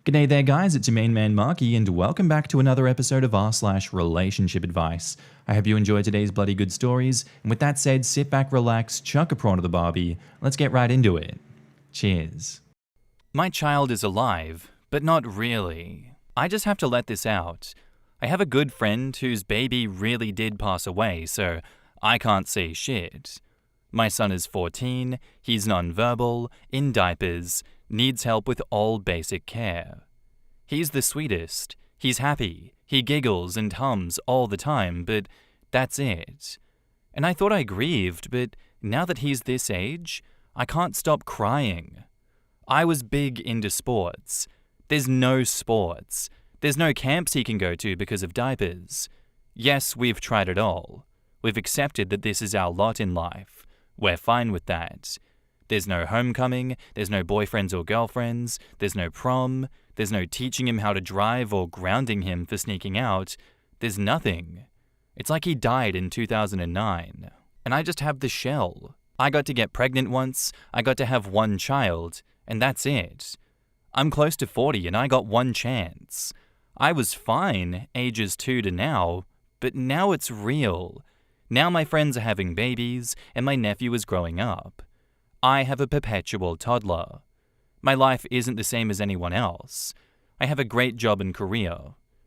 G'day there guys, it's your main man Marky and welcome back to another episode of r/relationship advice. I hope you enjoyed today's bloody good stories, and with that said, sit back, relax, chuck a prawn to the barbie, let's get right into it. Cheers. My child is alive, but not really. I just have to let this out. I have a good friend whose baby really did pass away, so I can't say shit. My son is 14, he's nonverbal, in diapers, needs help with all basic care. He's the sweetest, he's happy, he giggles and hums all the time, but that's it. And I thought I grieved, but now that he's this age, I can't stop crying. I was big into sports. There's no sports. There's no camps he can go to because of diapers. Yes, we've tried it all. We've accepted that this is our lot in life. We're fine with that. There's no homecoming, there's no boyfriends or girlfriends, there's no prom, there's no teaching him how to drive or grounding him for sneaking out. There's nothing. It's like he died in 2009. And I just have the shell. I got to get pregnant once, I got to have one child, and that's it. I'm close to 40 and I got one chance. I was fine ages 2 to now, but now it's real. Now my friends are having babies and my nephew is growing up. I have a perpetual toddler. My life isn't the same as anyone else. I have a great job and career.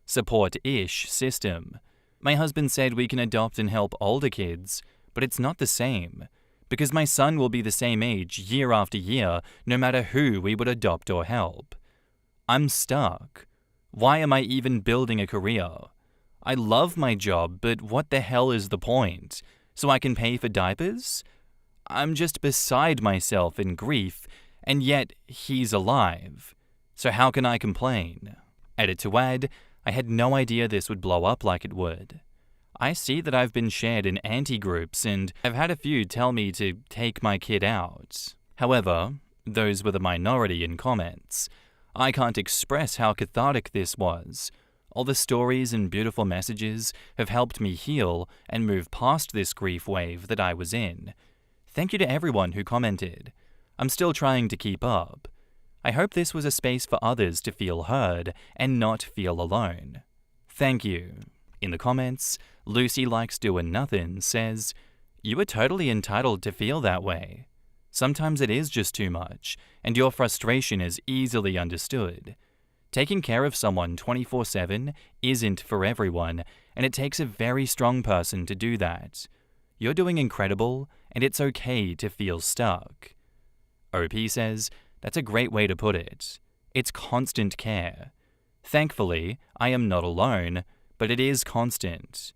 Support-ish system. My husband said we can adopt and help older kids, but it's not the same. Because my son will be the same age year after year, no matter who we would adopt or help. I'm stuck. Why am I even building a career? I love my job, but what the hell is the point? So I can pay for diapers? I'm just beside myself in grief, and yet he's alive. So how can I complain? Edit to add, I had no idea this would blow up like it would. I see that I've been shared in anti-groups, and I've had a few tell me to take my kid out. However, those were the minority in comments. I can't express how cathartic this was. All the stories and beautiful messages have helped me heal and move past this grief wave that I was in. Thank you to everyone who commented. I'm still trying to keep up. I hope this was a space for others to feel heard and not feel alone. Thank you. In the comments, Lucy Likes Doing Nothing says, "You are totally entitled to feel that way. Sometimes it is just too much, and your frustration is easily understood. Taking care of someone 24/7 isn't for everyone, and it takes a very strong person to do that. You're doing incredible, and it's okay to feel stuck." OP says, "That's a great way to put it. It's constant care. Thankfully, I am not alone, but it is constant.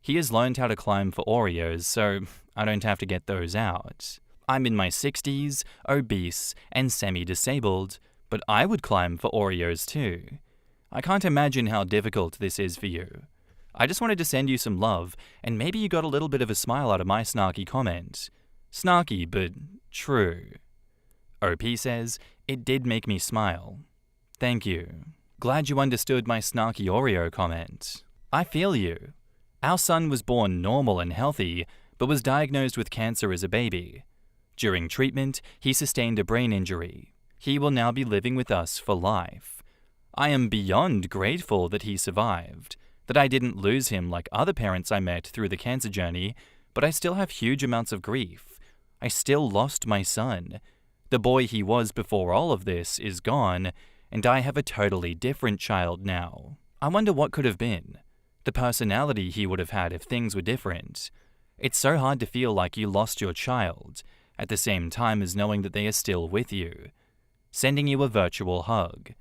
He has learned how to climb for Oreos, so I don't have to get those out. I'm in my 60s, obese, and semi-disabled, but I would climb for Oreos too. I can't imagine how difficult this is for you. I just wanted to send you some love, and maybe you got a little bit of a smile out of my snarky comment. Snarky, but true." OP says, "It did make me smile. Thank you. Glad you understood my snarky Oreo comment. I feel you. Our son was born normal and healthy, but was diagnosed with cancer as a baby. During treatment, he sustained a brain injury. He will now be living with us for life. I am beyond grateful that he survived, that I didn't lose him like other parents I met through the cancer journey, but I still have huge amounts of grief. I still lost my son. The boy he was before all of this is gone, and I have a totally different child now. I wonder what could have been. The personality he would have had if things were different. It's so hard to feel like you lost your child, at the same time as knowing that they are still with you. Sending you a virtual hug.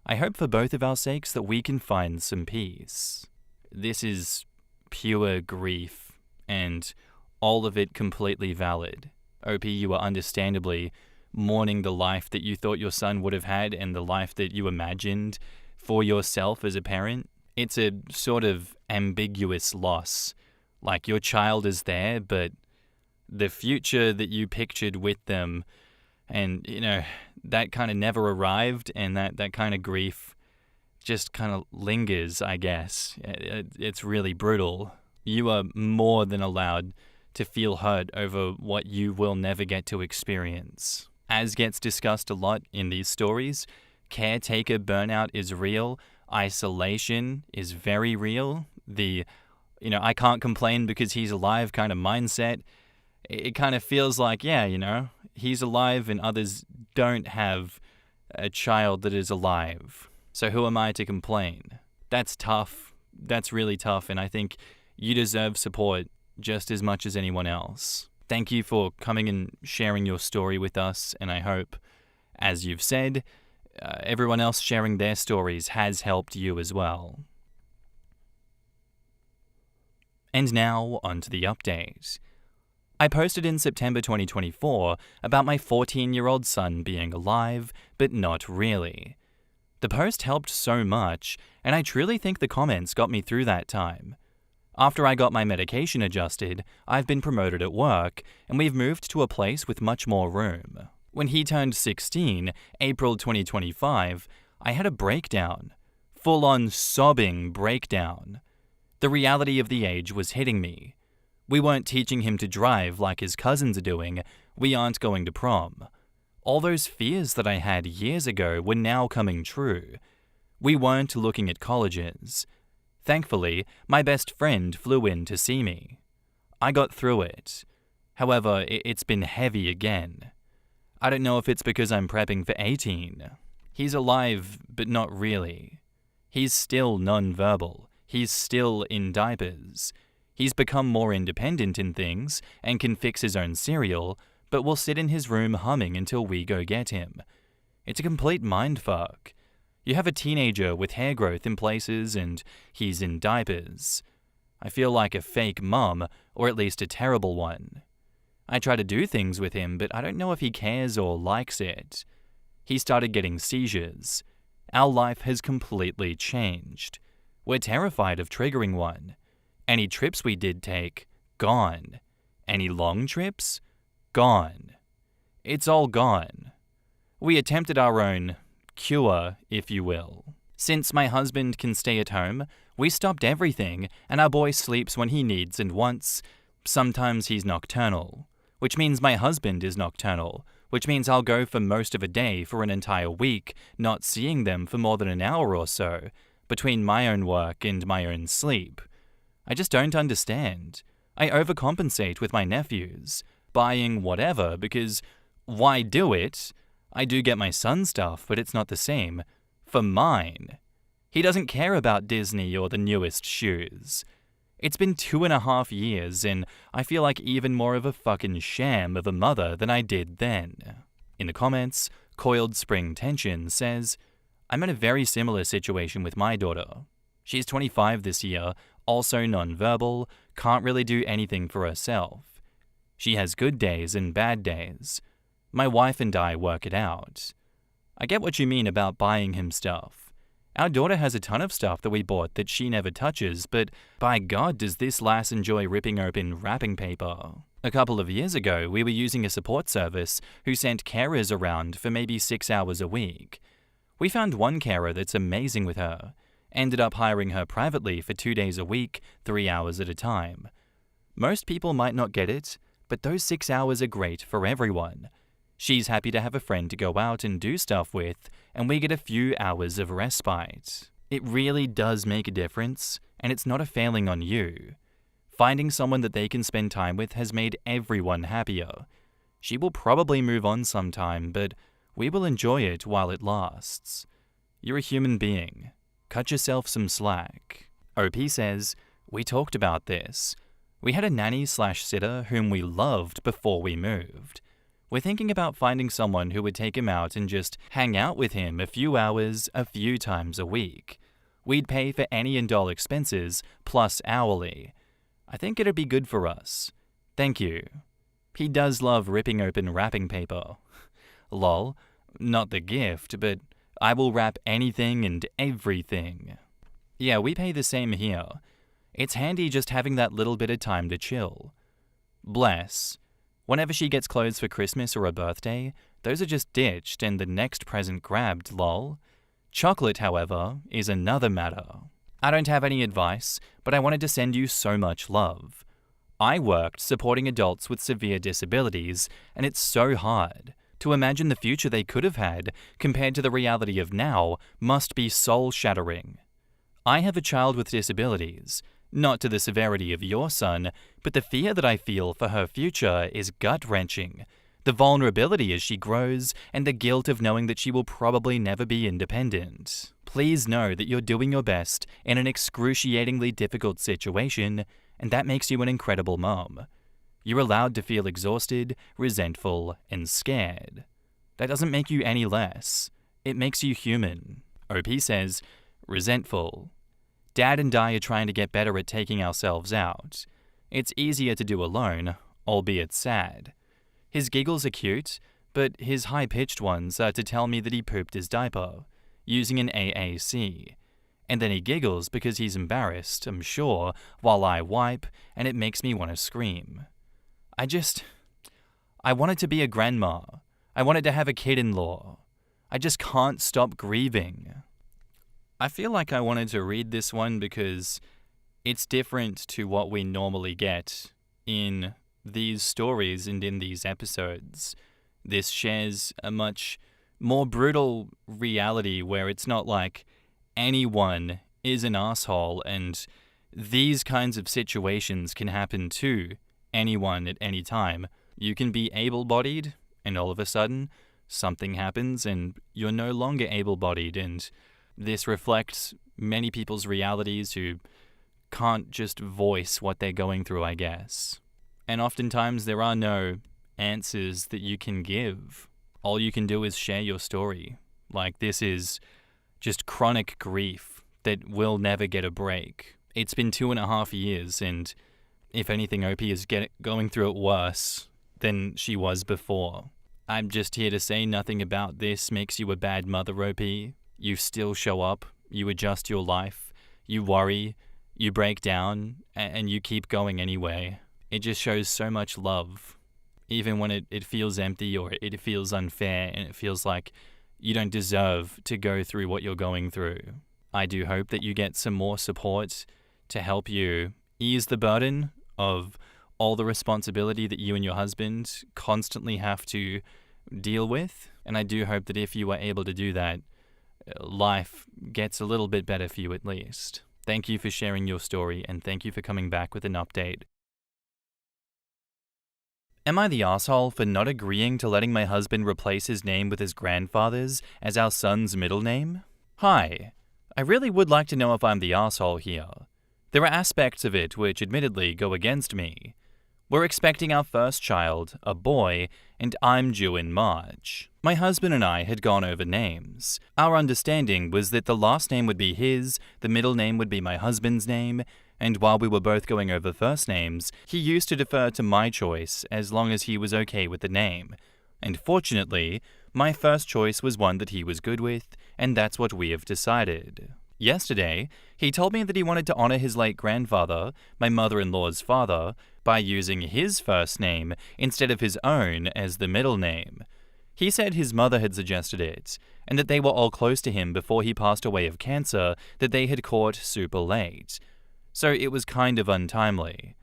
I hope for both of our sakes that we can find some peace." This is pure grief, and all of it completely valid. OP, you are understandably mourning the life that you thought your son would have had and the life that you imagined for yourself as a parent. It's a sort of ambiguous loss. Like your child is there, but the future that you pictured with them, and that kind of never arrived, and that kind of grief just kind of lingers, I guess. It's really brutal. You are more than allowed to feel hurt over what you will never get to experience. As gets discussed a lot in these stories, caretaker burnout is real. Isolation is very real. I can't complain because he's alive kind of mindset. It kind of feels like, he's alive and others don't have a child that is alive. So who am I to complain? That's tough. That's really tough. And I think you deserve support just as much as anyone else. Thank you for coming and sharing your story with us. And I hope, as you've said, everyone else sharing their stories has helped you as well. And now, on to the update. I posted in September 2024 about my 14-year-old son being alive, but not really. The post helped so much, and I truly think the comments got me through that time. After I got my medication adjusted, I've been promoted at work, and we've moved to a place with much more room. When he turned 16, April 2025, I had a breakdown. Full-on sobbing breakdown. The reality of the age was hitting me. We weren't teaching him to drive like his cousins are doing. We aren't going to prom. All those fears that I had years ago were now coming true. We weren't looking at colleges. Thankfully, my best friend flew in to see me. I got through it. However, it's been heavy again. I don't know if it's because I'm prepping for 18. He's alive, but not really. He's still nonverbal. He's still in diapers. He's become more independent in things and can fix his own cereal, but will sit in his room humming until we go get him. It's a complete mindfuck. You have a teenager with hair growth in places and he's in diapers. I feel like a fake mum, or at least a terrible one. I try to do things with him, but I don't know if he cares or likes it. He started getting seizures. Our life has completely changed. We're terrified of triggering one. Any trips we did take, gone. Any long trips? Gone. It's all gone. We attempted our own cure, if you will. Since my husband can stay at home, we stopped everything, and our boy sleeps when he needs and wants. Sometimes he's nocturnal, which means my husband is nocturnal, which means I'll go for most of a day for an entire week, not seeing them for more than an hour or so, between my own work and my own sleep. I just don't understand. I overcompensate with my nephews, buying whatever, because why do it? I do get my son stuff, but it's not the same. For mine. He doesn't care about Disney or the newest shoes. It's been 2.5 years, and I feel like even more of a fucking sham of a mother than I did then. In the comments, Coiled Spring Tension says, I'm in a very similar situation with my daughter. She's 25 this year, also nonverbal, can't really do anything for herself. She has good days and bad days. My wife and I work it out. I get what you mean about buying him stuff. Our daughter has a ton of stuff that we bought that she never touches, but by God does this lass enjoy ripping open wrapping paper. A couple of years ago, we were using a support service who sent carers around for maybe 6 hours a week. We found one carer that's amazing with her. Ended up hiring her privately for 2 days a week, 3 hours at a time. Most people might not get it, but those 6 hours are great for everyone. She's happy to have a friend to go out and do stuff with, and we get a few hours of respite. It really does make a difference, and it's not a failing on you. Finding someone that they can spend time with has made everyone happier. She will probably move on sometime, but we will enjoy it while it lasts. You're a human being. Cut yourself some slack. OP says, we talked about this. We had a nanny/sitter whom we loved before we moved. We're thinking about finding someone who would take him out and just hang out with him a few hours, a few times a week. We'd pay for any and all expenses, plus hourly. I think it'd be good for us. Thank you. He does love ripping open wrapping paper. Lol, not the gift, but I will wrap anything and everything. Yeah, we pay the same here. It's handy just having that little bit of time to chill. Bless. Whenever she gets clothes for Christmas or a birthday, those are just ditched and the next present grabbed, lol. Chocolate, however, is another matter. I don't have any advice, but I wanted to send you so much love. I worked supporting adults with severe disabilities, and it's so hard To imagine the future they could have had compared to the reality of now must be soul-shattering. I have a child with disabilities, not to the severity of your son, but the fear that I feel for her future is gut-wrenching. The vulnerability as she grows, and the guilt of knowing that she will probably never be independent. Please know that you're doing your best in an excruciatingly difficult situation, and that makes you an incredible mom. You're allowed to feel exhausted, resentful, and scared. That doesn't make you any less. It makes you human. OP says, resentful. Dad and I are trying to get better at taking ourselves out. It's easier to do alone, albeit sad. His giggles are cute, but his high-pitched ones are to tell me that he pooped his diaper, using an AAC. And then he giggles because he's embarrassed, I'm sure, while I wipe, and it makes me want to scream. I wanted to be a grandma. I wanted to have a kid-in-law. I just can't stop grieving. I feel like I wanted to read this one because it's different to what we normally get in these stories and in these episodes. This shares a much more brutal reality where it's not like anyone is an asshole and these kinds of situations can happen to anyone at any time. You can be able-bodied and all of a sudden something happens and you're no longer able-bodied, and this reflects many people's realities who can't just voice what they're going through, I guess. And oftentimes there are no answers that you can give. All you can do is share your story. Like, this is just chronic grief that will never get a break. It's been 2.5 years, and if anything, OP is going through it worse than she was before. I'm just here to say nothing about this makes you a bad mother, OP. You still show up, you adjust your life, you worry, you break down, and you keep going anyway. It just shows so much love, even when it feels empty or it feels unfair and it feels like you don't deserve to go through what you're going through. I do hope that you get some more support to help you ease the burden of all the responsibility that you and your husband constantly have to deal with. And I do hope that if you are able to do that, life gets a little bit better for you at least. Thank you for sharing your story, and thank you for coming back with an update. Am I the asshole for not agreeing to letting my husband replace his name with his grandfather's as our son's middle name? Hi. I really would like to know if I'm the asshole here. There are aspects of it which admittedly go against me. We're expecting our first child, a boy, and I'm due in March. My husband and I had gone over names. Our understanding was that the last name would be his, the middle name would be my husband's name, and while we were both going over first names, he used to defer to my choice as long as he was okay with the name. And fortunately, my first choice was one that he was good with, and that's what we have decided. Yesterday, he told me that he wanted to honor his late grandfather, my mother-in-law's father, by using his first name instead of his own as the middle name. He said his mother had suggested it, and that they were all close to him before he passed away of cancer that they had caught super late. So it was kind of untimely.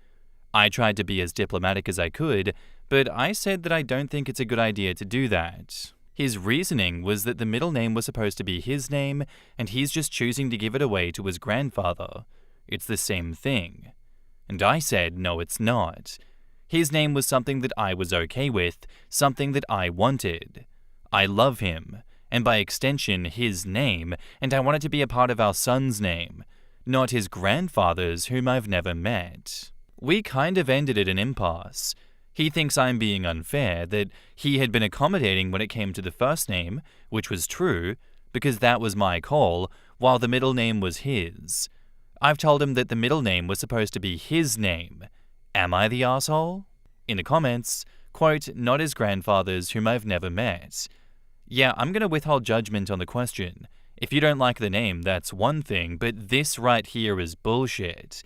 I tried to be as diplomatic as I could, but I said that I don't think it's a good idea to do that. His reasoning was that the middle name was supposed to be his name, and he's just choosing to give it away to his grandfather. It's the same thing. And I said, no, it's not. His name was something that I was okay with, something that I wanted. I love him, and by extension, his name, and I want it to be a part of our son's name, not his grandfather's, whom I've never met. We kind of ended at an impasse. He thinks I'm being unfair, that he had been accommodating when it came to the first name, which was true, because that was my call, while the middle name was his. I've told him that the middle name was supposed to be his name. Am I the asshole? In the comments, quote, not his grandfather's, whom I've never met. Yeah, I'm going to withhold judgment on the question. If you don't like the name, that's one thing, but this right here is bullshit.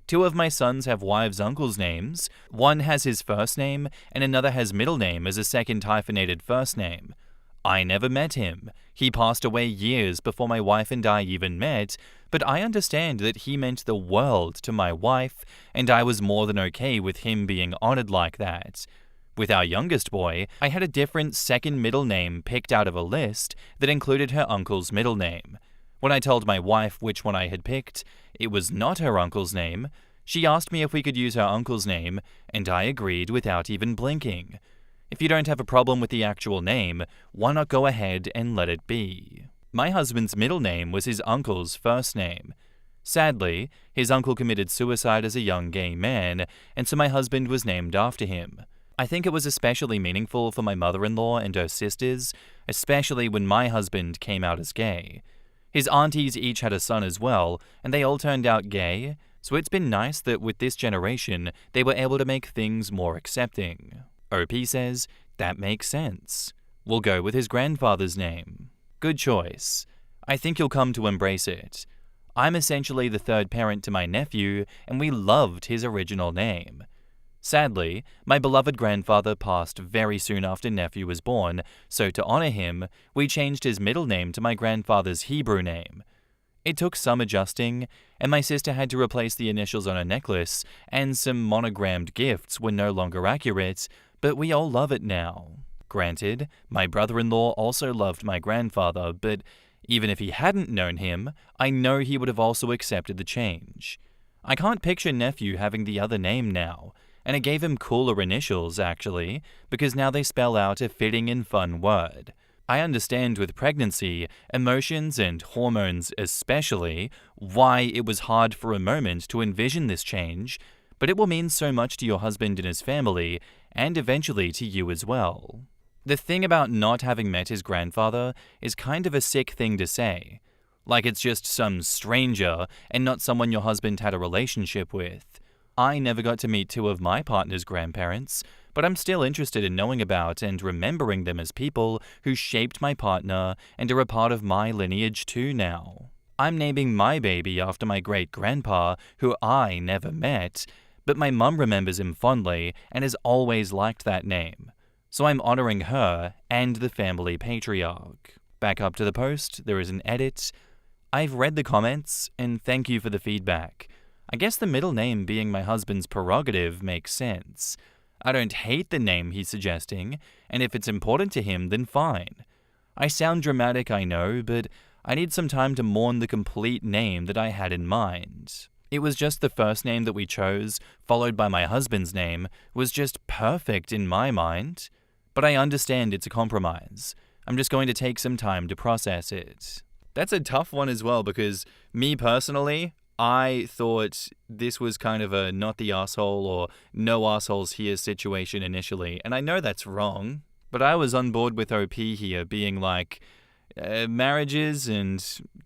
2 of my sons have wives' uncles' names. One has his first name, and another has middle name as a second hyphenated first name. I never met him. He passed away years before my wife and I even met, but I understand that he meant the world to my wife, and I was more than okay with him being honored like that. With our youngest boy, I had a different second middle name picked out of a list that included her uncle's middle name. When I told my wife which one I had picked, it was not her uncle's name. She asked me if we could use her uncle's name, and I agreed without even blinking. If you don't have a problem with the actual name, why not go ahead and let it be? My husband's middle name was his uncle's first name. Sadly, his uncle committed suicide as a young gay man, and so my husband was named after him. I think it was especially meaningful for my mother-in-law and her sisters, especially when my husband came out as gay. His aunties each had a son as well, and they all turned out gay, so it's been nice that with this generation, they were able to make things more accepting. OP says, that makes sense. We'll go with his grandfather's name. Good choice. I think you'll come to embrace it. I'm essentially the third parent to my nephew, and we loved his original name. Sadly, my beloved grandfather passed very soon after nephew was born, so to honor him, we changed his middle name to my grandfather's Hebrew name. It took some adjusting, and my sister had to replace the initials on her necklace, and some monogrammed gifts were no longer accurate, but we all love it now. Granted, my brother-in-law also loved my grandfather, but even if he hadn't known him, I know he would have also accepted the change. I can't picture nephew having the other name now, and it gave him cooler initials, actually, because now they spell out a fitting and fun word. I understand with pregnancy, emotions and hormones especially, why it was hard for a moment to envision this change, but it will mean so much to your husband and his family, and eventually to you as well. The thing about not having met his grandfather is kind of a sick thing to say. Like it's just some stranger and not someone your husband had a relationship with. I never got to meet two of my partner's grandparents, but I'm still interested in knowing about and remembering them as people who shaped my partner and are a part of my lineage too now. I'm naming my baby after my great-grandpa, who I never met, but my mum remembers him fondly and has always liked that name. So I'm honoring her and the family patriarch. Back up to the post, there is an edit. I've read the comments, and thank you for the feedback. I guess the middle name being my husband's prerogative makes sense. I don't hate the name he's suggesting, and if it's important to him, then fine. I sound dramatic, I know, but I need some time to mourn the complete name that I had in mind. It was just the first name that we chose, followed by my husband's name, was just perfect in my mind. But I understand it's a compromise. I'm just going to take some time to process it. That's a tough one as well, because me personally, I thought this was kind of a not the asshole or no assholes here situation initially, and I know that's wrong, but I was on board with OP here being like, marriages and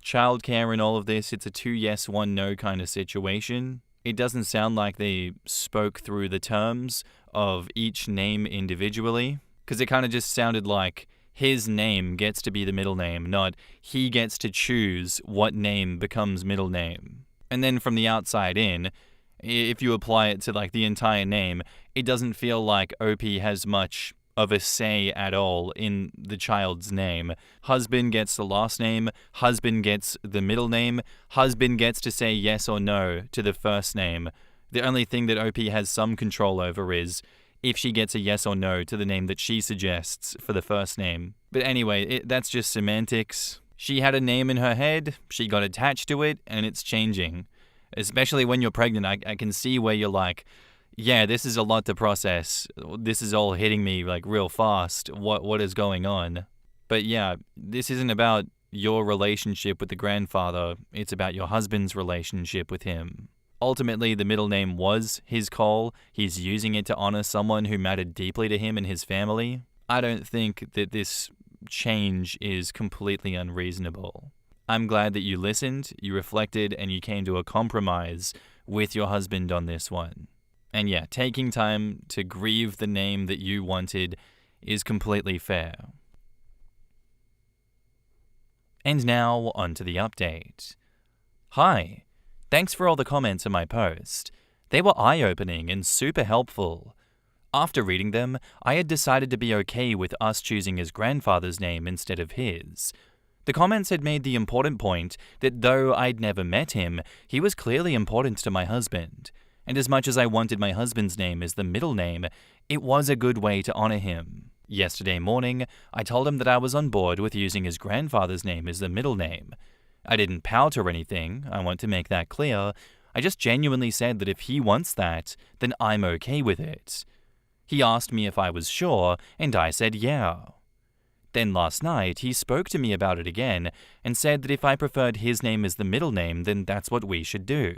childcare and all of this, it's a 2 yes, 1 no kind of situation. It doesn't sound like they spoke through the terms of each name individually, because it kind of just sounded like his name gets to be the middle name, not he gets to choose what name becomes middle name. And then from the outside in, if you apply it to like the entire name, it doesn't feel like OP has much of a say at all in the child's name. Husband gets the last name, husband gets the middle name, husband gets to say yes or no to the first name. The only thing that OP has some control over is if she gets a yes or no to the name that she suggests for the first name. But anyway, that's just semantics. She had a name in her head, she got attached to it, and it's changing. Especially when you're pregnant, I can see where you're like, yeah, this is a lot to process. This is all hitting me like real fast. What is going on? But yeah, this isn't about your relationship with the grandfather. It's about your husband's relationship with him. Ultimately, the middle name was his call. He's using it to honor someone who mattered deeply to him and his family. I don't think that this change is completely unreasonable. I'm glad that you listened, you reflected, and you came to a compromise with your husband on this one. And yeah, taking time to grieve the name that you wanted is completely fair. And now, on to the update. Hi, thanks for all the comments on my post. They were eye-opening and super helpful. After reading them, I had decided to be okay with us choosing his grandfather's name instead of his. The comments had made the important point that though I'd never met him, he was clearly important to my husband. And as much as I wanted my husband's name as the middle name, it was a good way to honor him. Yesterday morning, I told him that I was on board with using his grandfather's name as the middle name. I didn't pout or anything, I want to make that clear. I just genuinely said that if he wants that, then I'm okay with it. He asked me if I was sure, and I said yeah. Then last night, he spoke to me about it again and said that if I preferred his name as the middle name, then that's what we should do.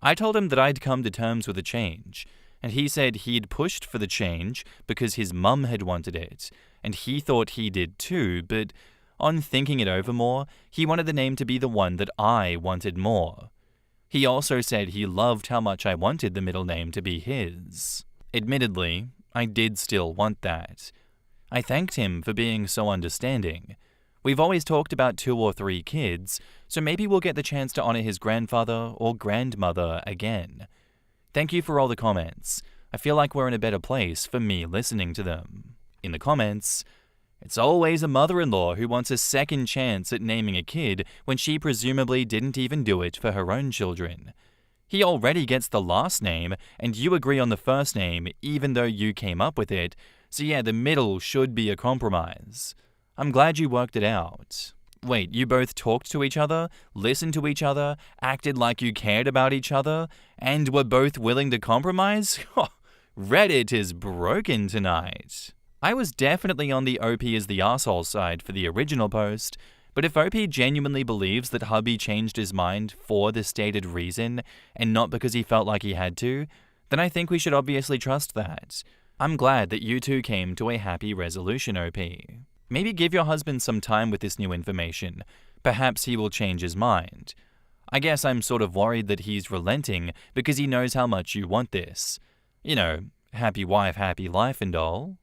I told him that I'd come to terms with a change, and he said he'd pushed for the change because his mum had wanted it, and he thought he did too, but on thinking it over more, he wanted the name to be the one that I wanted more. He also said he loved how much I wanted the middle name to be his. Admittedly, I did still want that. I thanked him for being so understanding. We've always talked about 2 or 3 kids, so maybe we'll get the chance to honor his grandfather or grandmother again. Thank you for all the comments. I feel like we're in a better place for me listening to them. In the comments, it's always a mother-in-law who wants a second chance at naming a kid when she presumably didn't even do it for her own children. He already gets the last name, and you agree on the first name even though you came up with it, so yeah, the middle should be a compromise. I'm glad you worked it out. Wait, you both talked to each other, listened to each other, acted like you cared about each other, and were both willing to compromise? Reddit is broken tonight. I was definitely on the OP is the arsehole side for the original post, but if OP genuinely believes that hubby changed his mind for the stated reason and not because he felt like he had to, then I think we should obviously trust that. I'm glad that you two came to a happy resolution, OP. Maybe give your husband some time with this new information. Perhaps he will change his mind. I guess I'm sort of worried that he's relenting because he knows how much you want this. You know, happy wife, happy life and all.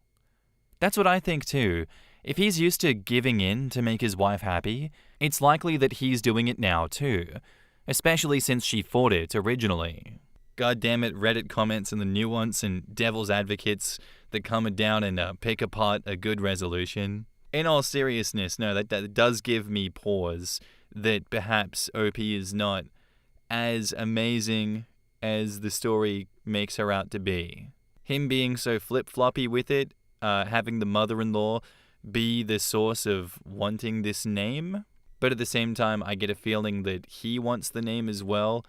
That's what I think too. If he's used to giving in to make his wife happy, it's likely that he's doing it now too, especially since she fought it originally. God damn it, Reddit comments and the nuance and devil's advocates that come down and pick apart a good resolution. In all seriousness, no, that does give me pause that perhaps OP is not as amazing as the story makes her out to be. Him being so flip-floppy with it, having the mother-in-law be the source of wanting this name, but at the same time, I get a feeling that he wants the name as well,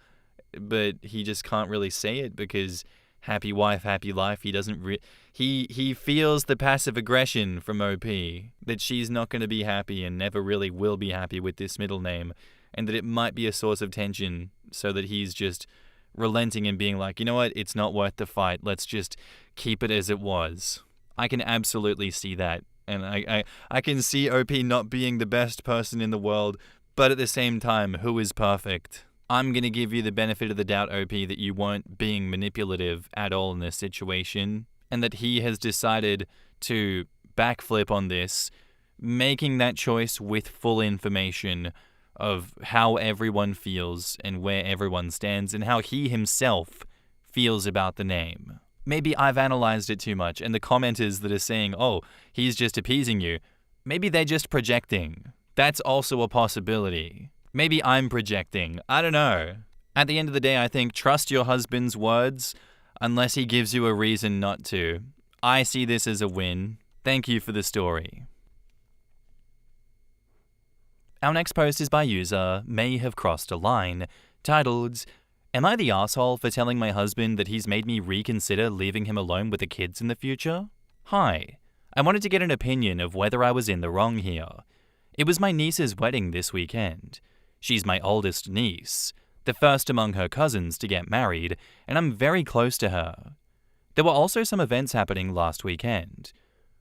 but he just can't really say it because happy wife, happy life, he doesn't he feels the passive aggression from OP that she's not going to be happy and never really will be happy with this middle name, and that it might be a source of tension, so that he's just relenting and being like, you know what, it's not worth the fight, let's just keep it as it was. I can absolutely see that, and I can see OP not being the best person in the world, but at the same time, who is perfect? I'm going to give you the benefit of the doubt, OP, that you weren't being manipulative at all in this situation, and that he has decided to backflip on this, making that choice with full information of how everyone feels and where everyone stands and how he himself feels about the name. Maybe I've analyzed it too much, and the commenters that are saying, oh, he's just appeasing you, maybe they're just projecting. That's also a possibility. Maybe I'm projecting. I don't know. At the end of the day, I think trust your husband's words unless he gives you a reason not to. I see this as a win. Thank you for the story. Our next post is by user May Have Crossed a Line, titled, Am I the asshole for telling my husband that he's made me reconsider leaving him alone with the kids in the future? Hi. I wanted to get an opinion of whether I was in the wrong here. It was my niece's wedding this weekend. She's my oldest niece, the first among her cousins to get married, and I'm very close to her. There were also some events happening last weekend.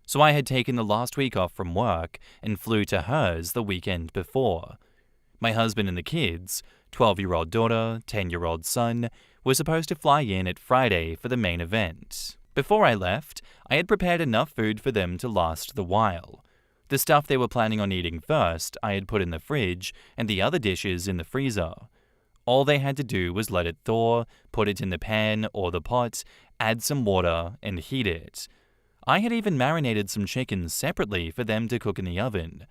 So I had taken the last week off from work and flew to hers the weekend before. My husband and the kids, 12-year-old daughter, 10-year-old son, were supposed to fly in at Friday for the main event. Before I left, I had prepared enough food for them to last the while. The stuff they were planning on eating first, I had put in the fridge, and the other dishes in the freezer. All they had to do was let it thaw, put it in the pan or the pot, add some water, and heat it. I had even marinated some chicken separately for them to cook in the oven.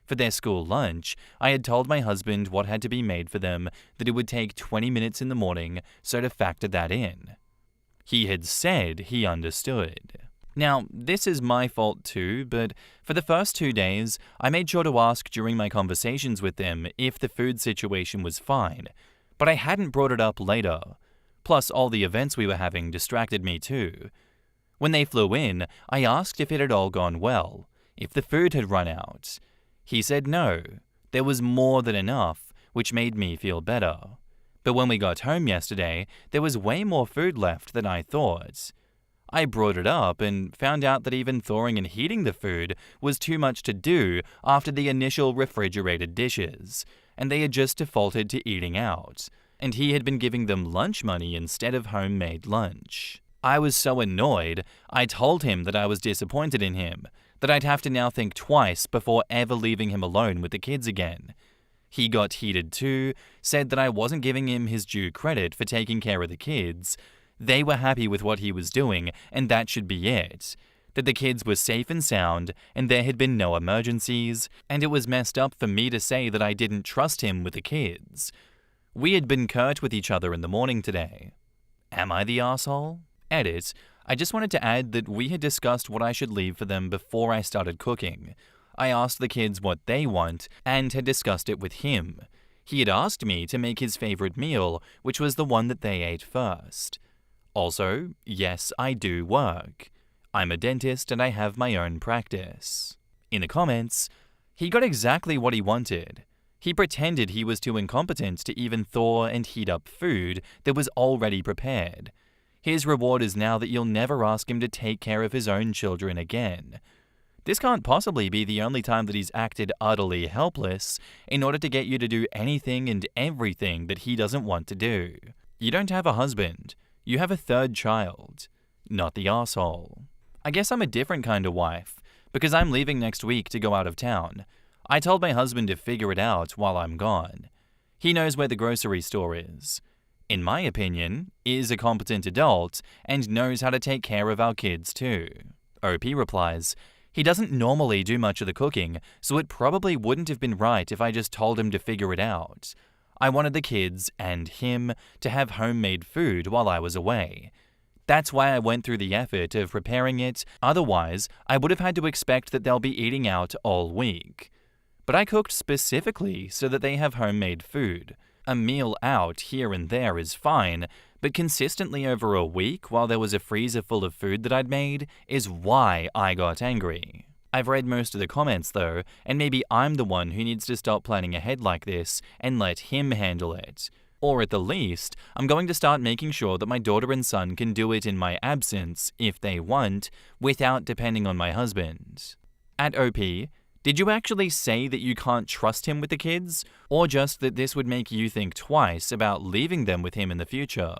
For their school lunch, I had told my husband what had to be made for them, that it would take 20 minutes in the morning, so to factor that in. He had said he understood. Now, this is my fault too, but for the first 2 days, I made sure to ask during my conversations with them if the food situation was fine, but I hadn't brought it up later. Plus, all the events we were having distracted me too. When they flew in, I asked if it had all gone well, if the food had run out. He said no, there was more than enough, which made me feel better. But when we got home yesterday, there was way more food left than I thought. I brought it up and found out that even thawing and heating the food was too much to do after the initial refrigerated dishes, and they had just defaulted to eating out, and he had been giving them lunch money instead of homemade lunch. I was so annoyed, I told him that I was disappointed in him, that I'd have to now think twice before ever leaving him alone with the kids again. He got heated too, said that I wasn't giving him his due credit for taking care of the kids. They were happy with what he was doing, and that should be it. That the kids were safe and sound, and there had been no emergencies, and it was messed up for me to say that I didn't trust him with the kids. We had been curt with each other in the morning today. Am I the asshole? Edit. I just wanted to add that we had discussed what I should leave for them before I started cooking. I asked the kids what they want and had discussed it with him. He had asked me to make his favorite meal, which was the one that they ate first. Also, yes, I do work. I'm a dentist and I have my own practice. In the comments, he got exactly what he wanted. He pretended he was too incompetent to even thaw and heat up food that was already prepared. His reward is now that you'll never ask him to take care of his own children again. This can't possibly be the only time that he's acted utterly helpless in order to get you to do anything and everything that he doesn't want to do. You don't have a husband. You have a third child. Not the asshole. I guess I'm a different kind of wife, because I'm leaving next week to go out of town. I told my husband to figure it out while I'm gone. He knows where the grocery store is. In my opinion, is a competent adult and knows how to take care of our kids too. OP replies, he doesn't normally do much of the cooking, so it probably wouldn't have been right if I just told him to figure it out. I wanted the kids and him to have homemade food while I was away. That's why I went through the effort of preparing it, otherwise I would have had to expect that they'll be eating out all week. But I cooked specifically so that they have homemade food. A meal out here and there is fine, but consistently over a week while there was a freezer full of food that I'd made is why I got angry. I've read most of the comments though, and maybe I'm the one who needs to stop planning ahead like this and let him handle it. Or at the least, I'm going to start making sure that my daughter and son can do it in my absence, if they want, without depending on my husband. At OP, did you actually say that you can't trust him with the kids, or just that this would make you think twice about leaving them with him in the future?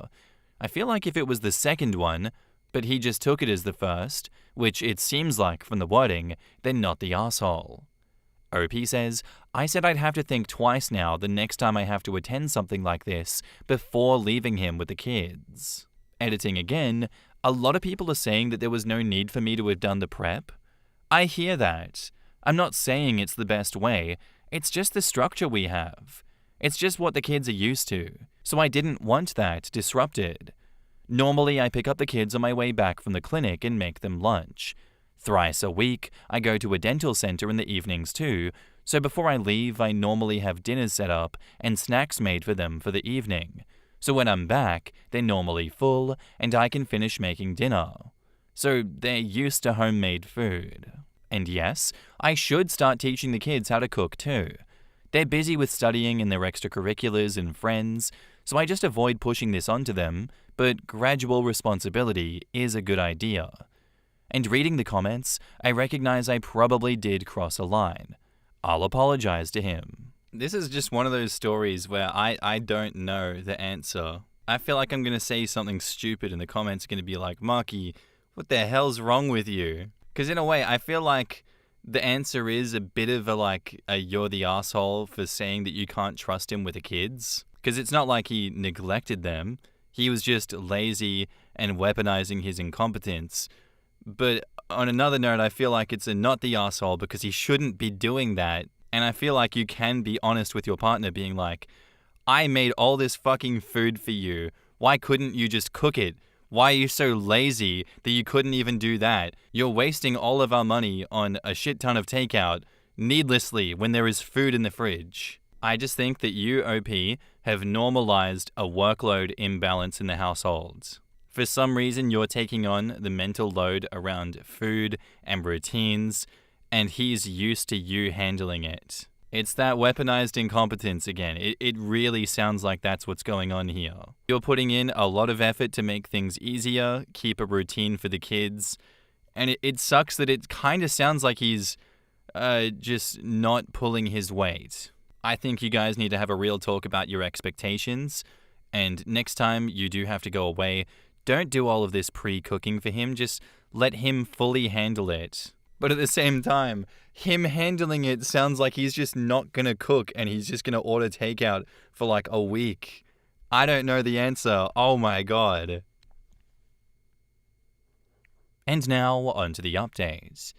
I feel like if it was the second one, but he just took it as the first, which it seems like from the wording, then not the asshole. OP says, I said I'd have to think twice now the next time I have to attend something like this before leaving him with the kids. Editing again, a lot of people are saying that there was no need for me to have done the prep. I hear that. I'm not saying it's the best way, it's just the structure we have. It's just what the kids are used to, so I didn't want that disrupted. Normally, I pick up the kids on my way back from the clinic and make them lunch. Thrice a week, I go to a dental center in the evenings too, so before I leave, I normally have dinners set up and snacks made for them for the evening. So when I'm back, they're normally full and I can finish making dinner. So they're used to homemade food. And yes, I should start teaching the kids how to cook too. They're busy with studying and their extracurriculars and friends, so I just avoid pushing this onto them, but gradual responsibility is a good idea. And reading the comments, I recognize I probably did cross a line. I'll apologize to him. This is just one of those stories where I don't know the answer. I feel like I'm going to say something stupid and the comments are going to be like, Marky, what the hell's wrong with you? Because in a way, I feel like the answer is a bit of a you're the asshole for saying that you can't trust him with the kids. Because it's not like he neglected them. He was just lazy and weaponizing his incompetence. But on another note, I feel like it's a not the asshole because he shouldn't be doing that And I feel like you can be honest with your partner being like, I made all this fucking food for you. Why couldn't you just cook it? Why are you so lazy that you couldn't even do that? You're wasting all of our money on a shit ton of takeout needlessly when there is food in the fridge. I just think that you, OP, have normalized a workload imbalance in the household. For some reason, you're taking on the mental load around food and routines, and he's used to you handling it. It's that weaponized incompetence again. It really sounds like that's what's going on here. You're putting in a lot of effort to make things easier, keep a routine for the kids, and it sucks that it kind of sounds like he's just not pulling his weight. I think you guys need to have a real talk about your expectations, and next time you do have to go away, don't do all of this pre-cooking for him, just let him fully handle it. But at the same time, him handling it sounds like he's just not gonna cook and he's just gonna order takeout for like a week. I don't know the answer. Oh my god. And now, on to the update.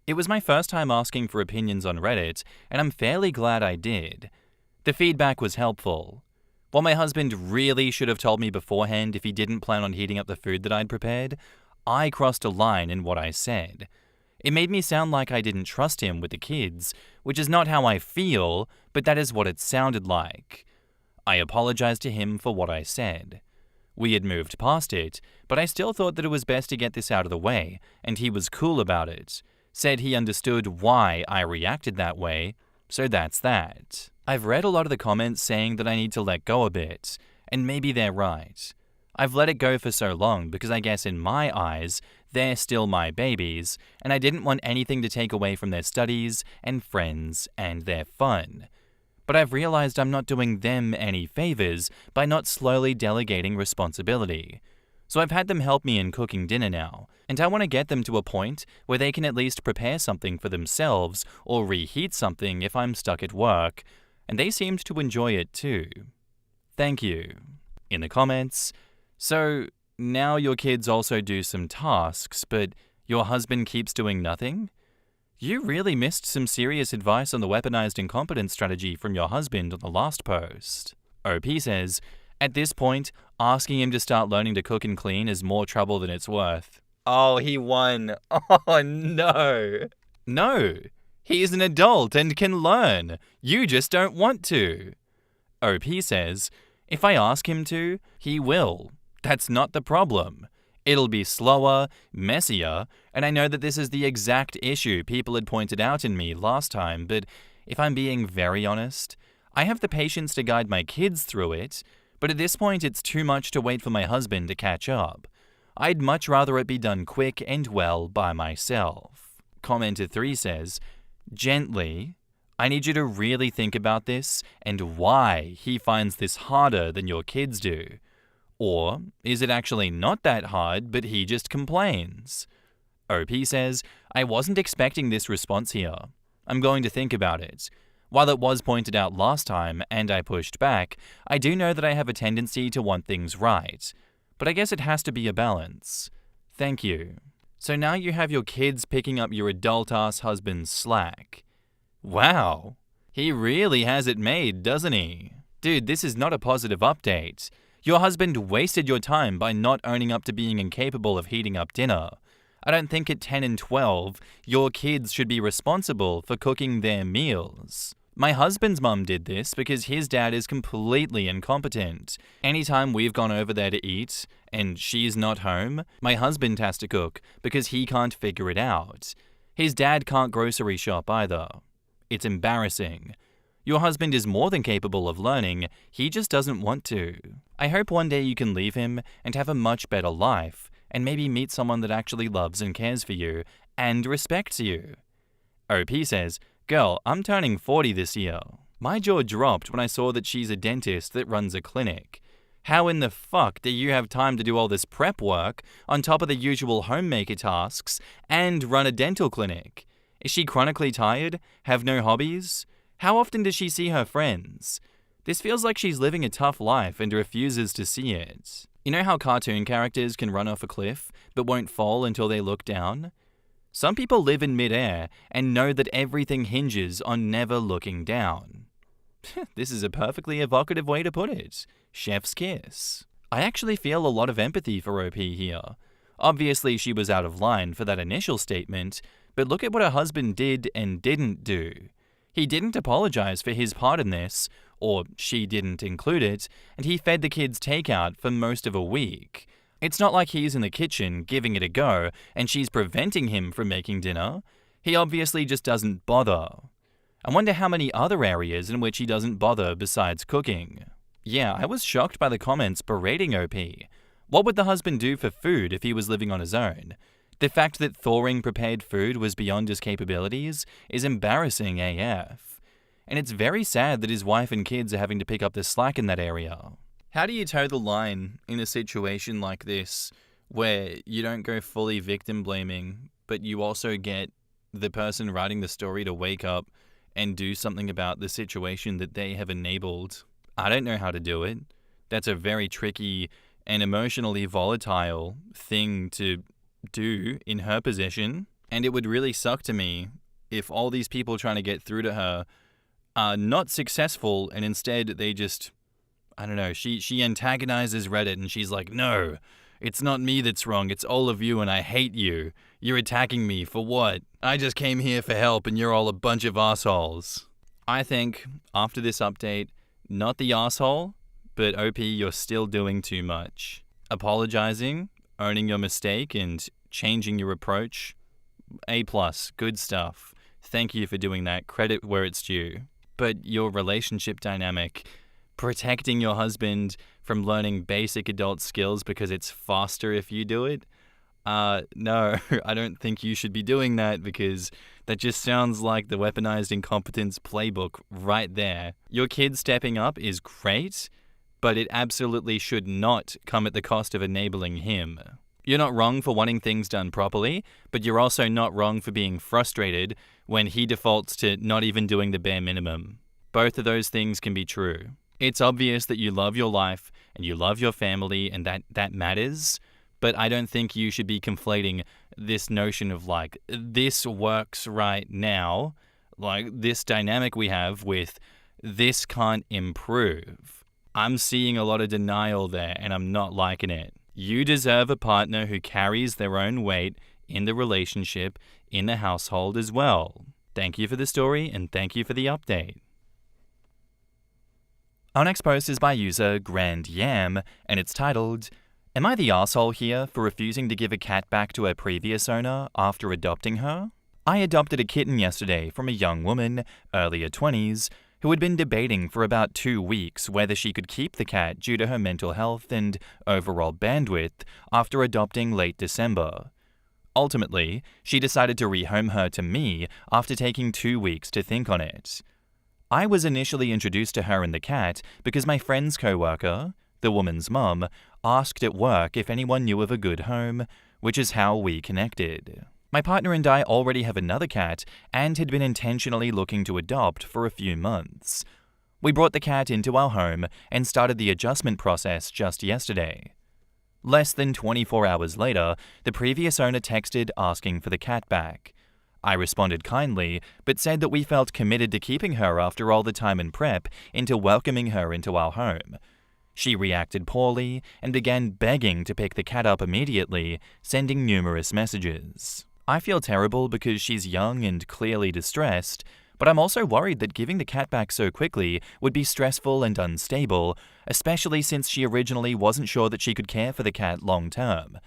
It was my first time asking for opinions on Reddit, and I'm fairly glad I did. The feedback was helpful. While my husband really should have told me beforehand if he didn't plan on heating up the food that I'd prepared, I crossed a line in what I said. It made me sound like I didn't trust him with the kids, which is not how I feel, but that is what it sounded like. I apologized to him for what I said. We had moved past it, but I still thought that it was best to get this out of the way, and he was cool about it. Said he understood why I reacted that way, so that's that. I've read a lot of the comments saying that I need to let go a bit, and maybe they're right. I've let it go for so long because I guess in my eyes, they're still my babies, and I didn't want anything to take away from their studies and friends and their fun. But I've realized I'm not doing them any favors by not slowly delegating responsibility. So I've had them help me in cooking dinner now, and I want to get them to a point where they can at least prepare something for themselves or reheat something if I'm stuck at work, and they seemed to enjoy it too. Thank you. In the comments, so now your kids also do some tasks, but your husband keeps doing nothing? You really missed some serious advice on the weaponized incompetence strategy from your husband on the last post. OP says, at this point, asking him to start learning to cook and clean is more trouble than it's worth. Oh, he won. Oh, no. No, he's an adult and can learn. You just don't want to. OP says, if I ask him to, he will. That's not the problem. It'll be slower, messier, and I know that this is the exact issue people had pointed out in me last time, but if I'm being very honest, I have the patience to guide my kids through it, but at this point it's too much to wait for my husband to catch up. I'd much rather it be done quick and well by myself. Commenter 3 says, gently, I need you to really think about this and why he finds this harder than your kids do. Or is it actually not that hard, but he just complains? OP says, I wasn't expecting this response here. I'm going to think about it. While it was pointed out last time and I pushed back, I do know that I have a tendency to want things right. But I guess it has to be a balance. Thank you. So now you have your kids picking up your adult-ass husband's slack. Wow. He really has it made, doesn't he? Dude, this is not a positive update. Your husband wasted your time by not owning up to being incapable of heating up dinner. I don't think at 10 and 12, your kids should be responsible for cooking their meals. My husband's mum did this because his dad is completely incompetent. Anytime we've gone over there to eat and she's not home, my husband has to cook because he can't figure it out. His dad can't grocery shop either. It's embarrassing. Your husband is more than capable of learning, he just doesn't want to. I hope one day you can leave him and have a much better life, and maybe meet someone that actually loves and cares for you, and respects you. OP says, girl, I'm turning 40 this year. My jaw dropped when I saw that she's a dentist that runs a clinic. How in the fuck do you have time to do all this prep work on top of the usual homemaker tasks and run a dental clinic? Is she chronically tired? Have no hobbies? How often does she see her friends? This feels like she's living a tough life and refuses to see it. You know how cartoon characters can run off a cliff but won't fall until they look down? Some people live in midair and know that everything hinges on never looking down. This is a perfectly evocative way to put it. Chef's kiss. I actually feel a lot of empathy for OP here. Obviously, she was out of line for that initial statement, but look at what her husband did and didn't do. He didn't apologize for his part in this, or she didn't include it, and he fed the kids takeout for most of a week. It's not like he's in the kitchen giving it a go and she's preventing him from making dinner. He obviously just doesn't bother. I wonder how many other areas in which he doesn't bother besides cooking. Yeah, I was shocked by the comments berating OP. What would the husband do for food if he was living on his own? The fact that thawing prepared food was beyond his capabilities is embarrassing AF. And it's very sad that his wife and kids are having to pick up the slack in that area. How do you toe the line in a situation like this where you don't go fully victim blaming, but you also get the person writing the story to wake up and do something about the situation that they have enabled? I don't know how to do it. That's a very tricky and emotionally volatile thing to do in her position. And it would really suck to me if all these people trying to get through to her are not successful and instead they just, I don't know, she antagonizes Reddit and she's like, no, it's not me that's wrong, it's all of you and I hate you. You're attacking me for what? I just came here for help and you're all a bunch of assholes. I think, after this update, not the asshole, but OP, you're still doing too much. Apologizing, owning your mistake, and changing your approach, A+, good stuff. Thank you for doing that, credit where it's due. But your relationship dynamic, protecting your husband from learning basic adult skills because it's faster if you do it? No, I don't think you should be doing that because that just sounds like the weaponized incompetence playbook right there. Your kid stepping up is great, but it absolutely should not come at the cost of enabling him. You're not wrong for wanting things done properly, but you're also not wrong for being frustrated when he defaults to not even doing the bare minimum. Both of those things can be true. It's obvious that you love your life and you love your family and that matters, but I don't think you should be conflating this notion of like, this works right now, like this dynamic we have with this can't improve. I'm seeing a lot of denial there and I'm not liking it. You deserve a partner who carries their own weight in the relationship, in the household as well. Thank you for the story and thank you for the update. Our next post is by user Grand Yam, and it's titled, Am I the arsehole here for refusing to give a cat back to her previous owner after adopting her? I adopted a kitten yesterday from a young woman, earlier 20s, who had been debating for about 2 weeks whether she could keep the cat due to her mental health and overall bandwidth after adopting late December. Ultimately, she decided to rehome her to me after taking 2 weeks to think on it. I was initially introduced to her and the cat because my friend's co-worker, the woman's mum, asked at work if anyone knew of a good home, which is how we connected. My partner and I already have another cat and had been intentionally looking to adopt for a few months. We brought the cat into our home and started the adjustment process just yesterday. Less than 24 hours later, the previous owner texted asking for the cat back. I responded kindly, but said that we felt committed to keeping her after all the time and prep into welcoming her into our home. She reacted poorly and began begging to pick the cat up immediately, sending numerous messages. I feel terrible because she's young and clearly distressed, but I'm also worried that giving the cat back so quickly would be stressful and unstable, especially since she originally wasn't sure that she could care for the cat long term.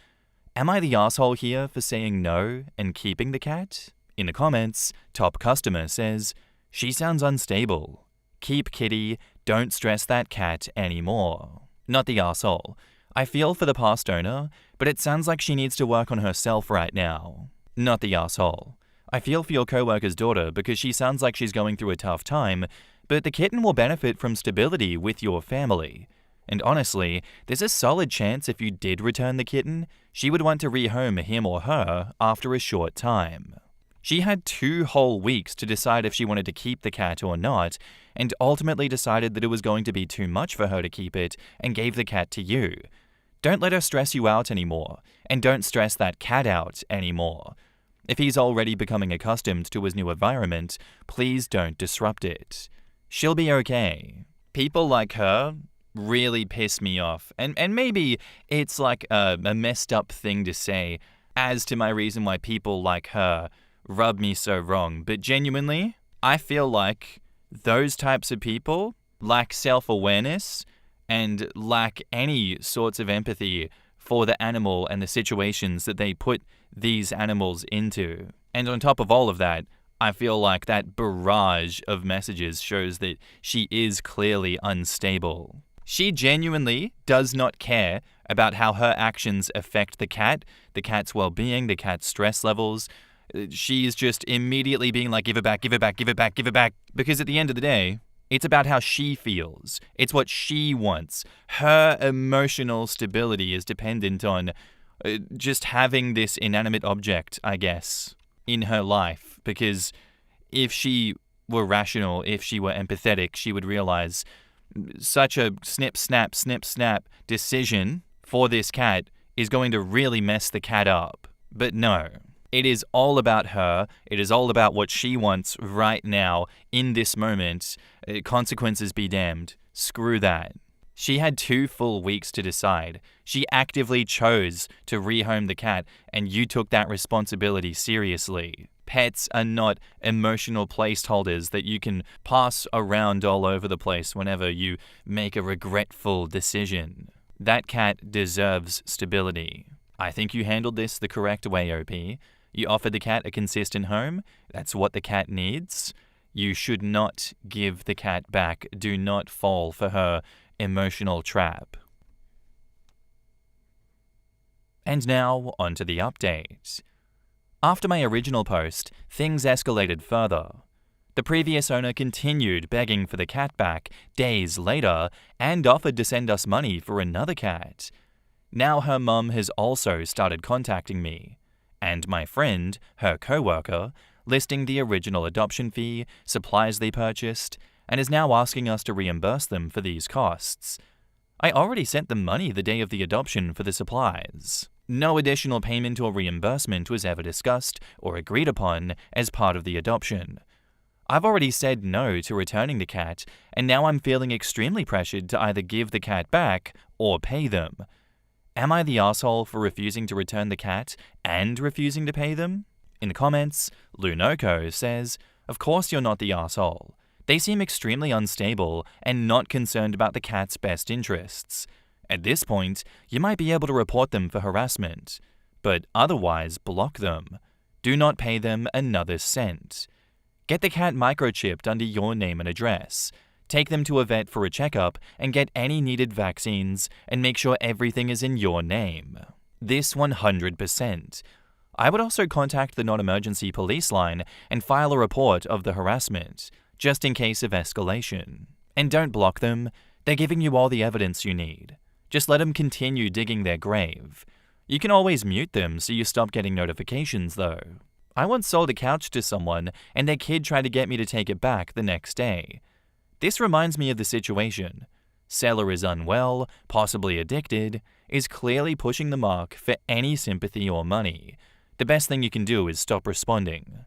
Am I the asshole here for saying no and keeping the cat? In the comments, Top Customer says, she sounds unstable. Keep kitty, don't stress that cat anymore. Not the arsehole. I feel for the past owner, but it sounds like she needs to work on herself right now. Not the arsehole. I feel for your co-worker's daughter because she sounds like she's going through a tough time, but the kitten will benefit from stability with your family. And honestly, there's a solid chance if you did return the kitten, she would want to rehome him or her after a short time. She had 2 whole weeks to decide if she wanted to keep the cat or not, and ultimately decided that it was going to be too much for her to keep it and gave the cat to you. Don't let her stress you out anymore, and don't stress that cat out anymore. If he's already becoming accustomed to his new environment, please don't disrupt it. She'll be okay. People like her really piss me off. And maybe it's like a messed up thing to say as to my reason why people like her rub me so wrong. But genuinely, I feel like those types of people lack self-awareness and lack any sorts of empathy for the animal and the situations that they put these animals into. And on top of all of that, I feel like that barrage of messages shows that she is clearly unstable. She genuinely does not care about how her actions affect the cat's well-being, the cat's stress levels. She's just immediately being like, give it back, give it back, give it back, give it back. Because at the end of the day, it's about how she feels. It's what she wants. Her emotional stability is dependent on just having this inanimate object, I guess, in her life. Because if she were rational, if she were empathetic, she would realize such a snip, snap decision for this cat is going to really mess the cat up. But no, it is all about her. It is all about what she wants right now in this moment. Consequences be damned. Screw that. She had 2 full weeks to decide. She actively chose to rehome the cat, and you took that responsibility seriously. Pets are not emotional placeholders that you can pass around all over the place whenever you make a regretful decision. That cat deserves stability. I think you handled this the correct way, OP. You offered the cat a consistent home. That's what the cat needs. You should not give the cat back. Do not fall for her emotional trap. And now, onto the update. After my original post, things escalated further. The previous owner continued begging for the cat back days later and offered to send us money for another cat. Now her mum has also started contacting me, and my friend, her co-worker, listing the original adoption fee, supplies they purchased, and is now asking us to reimburse them for these costs. I already sent them money the day of the adoption for the supplies. No additional payment or reimbursement was ever discussed or agreed upon as part of the adoption. I've already said no to returning the cat, and now I'm feeling extremely pressured to either give the cat back or pay them. Am I the asshole for refusing to return the cat and refusing to pay them? In the comments, Lunoko says, "Of course you're not the asshole. They seem extremely unstable and not concerned about the cat's best interests. At this point, you might be able to report them for harassment, but otherwise block them. Do not pay them another cent. Get the cat microchipped under your name and address. Take them to a vet for a checkup and get any needed vaccines and make sure everything is in your name. This 100%. I would also contact the non-emergency police line and file a report of the harassment, just in case of escalation. And don't block them. They're giving you all the evidence you need. Just let them continue digging their grave. You can always mute them so you stop getting notifications though. I once sold a couch to someone and their kid tried to get me to take it back the next day. This reminds me of the situation. Seller is unwell, possibly addicted, is clearly pushing the mark for any sympathy or money. The best thing you can do is stop responding.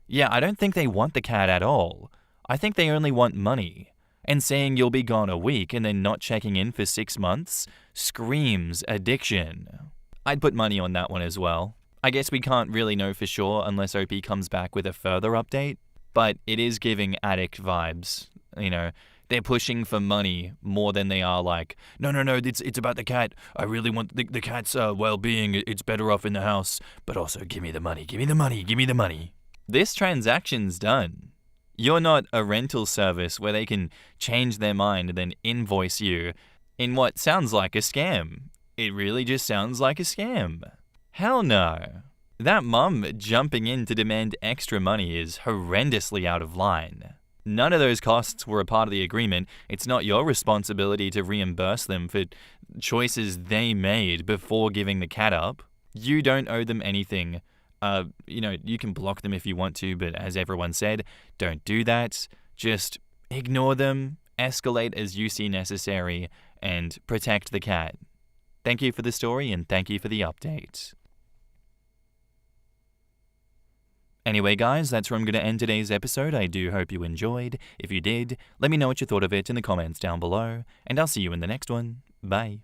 Yeah, I don't think they want the cat at all. I think they only want money. And saying you'll be gone a week and then not checking in for 6 months screams addiction. I'd put money on that one as well. I guess we can't really know for sure unless OP comes back with a further update, but it is giving addict vibes. You know, they're pushing for money more than they are like, no, it's about the cat. I really want the cat's well-being. It's better off in the house, but also give me the money, give me the money, give me the money. This transaction's done. You're not a rental service where they can change their mind and then invoice you in what sounds like a scam. It really just sounds like a scam. Hell no. That mum jumping in to demand extra money is horrendously out of line. None of those costs were a part of the agreement. It's not your responsibility to reimburse them for choices they made before giving the cat up. You don't owe them anything. You can block them if you want to, but as everyone said, don't do that. Just ignore them, escalate as you see necessary, and protect the cat. Thank you for the story and thank you for the update. Anyway, guys, that's where I'm going to end today's episode. I do hope you enjoyed. If you did, let me know what you thought of it in the comments down below, and I'll see you in the next one. Bye.